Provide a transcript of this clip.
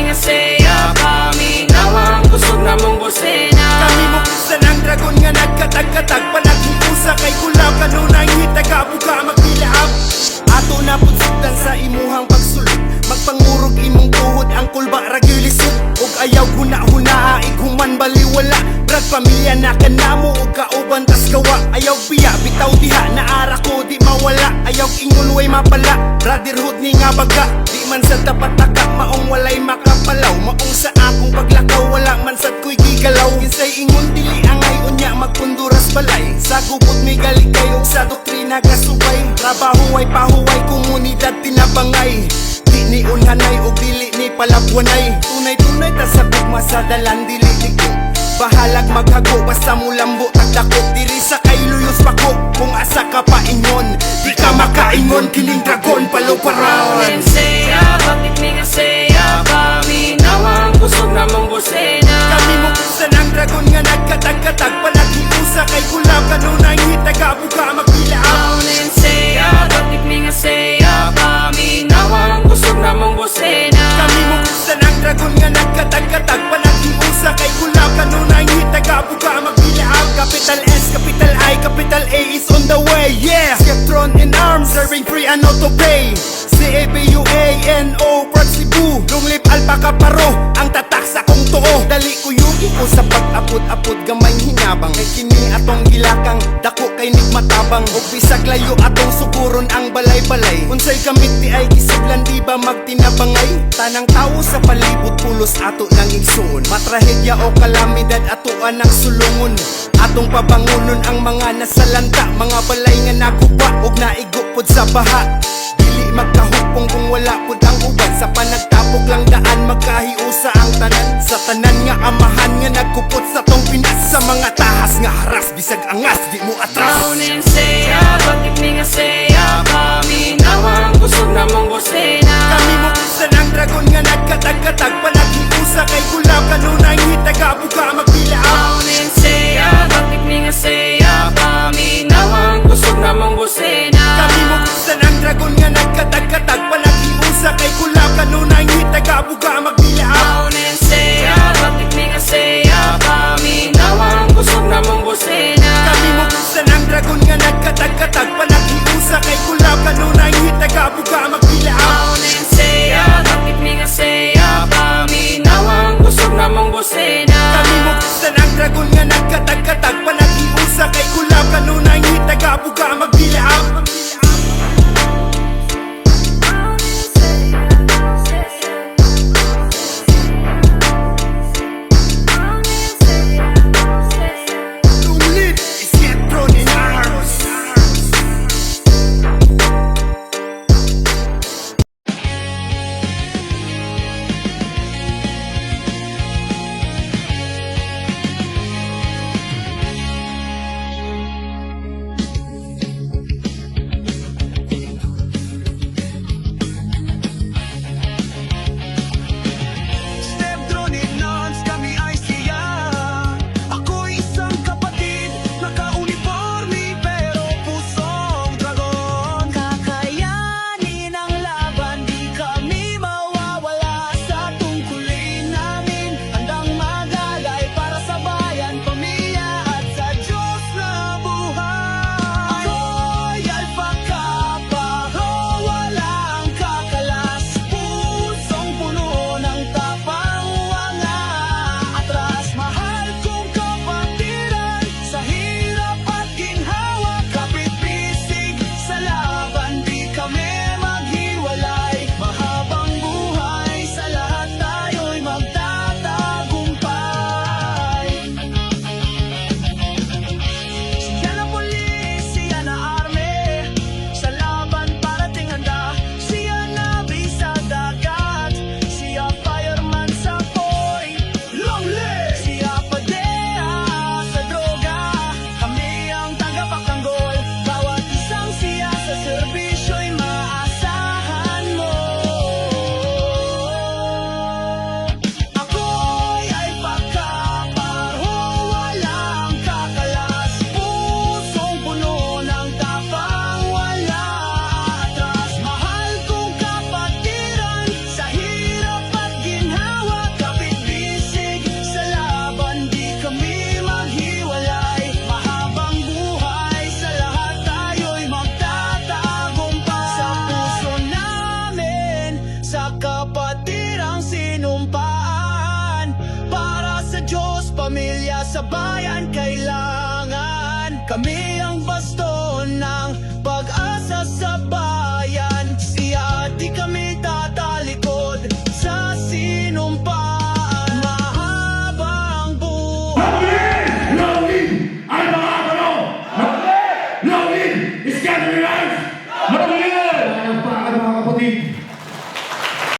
nga saya. Paminawa ang kusog na mong busina. Kami mo krisan ang dragon nga nagkatag-katag. Panaghiusa kay kulaw kanunay hitagabuga magbilaab. Ato na putsugdan sa imuhang pagsulod. Magpangurog imong tuhod ang kulba ragilisod. Og ayaw huna-hunaa iguman baliwala. Brad pamilya na kanamo og kauban tas gawa. Ayaw biya bitaw diha na ara ko di mawala. Ayaw ingon way mapala. Brotherhood ni nga baga. Di man sa dapat taka maong walay makapalaw. Maong sa akong paglakaw wala man sad ko'y gigalaw. Kinsay ingon dili angay unya magpunduras balay. Sa gubot may galigay og sa doktrina gasubay. Trabaho ay pahuway komunidad tinabangay. Di ni unhanay o dili ni palabwanay. Tunay-tunay ta sa bugma sa dalan dili ligo. Bahalag maghago basta mo lambo tagdakot. Diri sa kay luyos pako kung asa ka pa ingon. Di ka makaingon kining dragon palo parawan. Paunin saya, bakit mi nga saya. Paminawa ang kusog na mong busina. Kami mo krisan ang dragon nga nagkatag-katag. Panaghiusa kay kulaw kanunay hitagabuga magbilaab. Paunin saya, bakit mi nga saya. Paminawa ang kusog na mong busina. Kami mo krisan ang dragon nga nagkatag-katag. Panaghiusa kay kulaw kanunay hitagabuga magbilaab. Capital S, capital I, capital A is on the way, yeah. Skeptron in arms, serving free and auto pay. C-A-B-U-A-N-O, Prod Cebu. Lunglip alpaka paro, ang tatak sa kong too. Dali ko yugi ko sa pag-apod-apod gamay hinabang. Kay kini atong gilakang, dako kay nigmatabang. O bisag layo atong suguron ang balay-balay. Unsay gamit di ay gisaglan di ba magtinabangay. Tanang tao sa palibot pulos ato nang igsuon. Matrahedya o kalamidad atoan ang sulungon. Atong pabangunon ang mga nasalanta. Mga balay nga nakuba og naigupod sa baha. Dili magkahupong kung wala pud ang uban. Sa panagtapok lang daan magkahiusa ang tanan. Sa tanan nga amahan nga nagkupot sa tong Pinas. Sa mga tahas nga haras bisag angas di mo atras. Paunin saya, bakit mi nga saya. Paminawa ang kusog na mong busina. Kami mo krisan ang dragon nga nagkatag-katag. Panaghiusa kay kulaw kanunay hitagabuga magbilaab. Paunin saya, bakit mi nga saya. Paminawa ang kusog na mong busina. Kami mo krisan ang dragon nga nagkatag-katag. Panaghiusa kay kulaw kanunay hitagabuga magbilaab. Paunin saya, bakit mi nga saya. Paminawa ang kusog na mong busina. Kami mo krisan ang dragon nga nagkatag-katag. Panaghiusa kay kulaw kanunay hitagabuga magbilaab. Paunin saya, bakit mi nga saya. Paminawa ang kusog na mong busina. Kami mo krisan ang dragon nga nagkatag-katag. Panaghiusa kay kulaw kanunay hitagabuga magbilaab. Lunglip is Skeptron in arms. pamilya sa bayan kailangan. Kami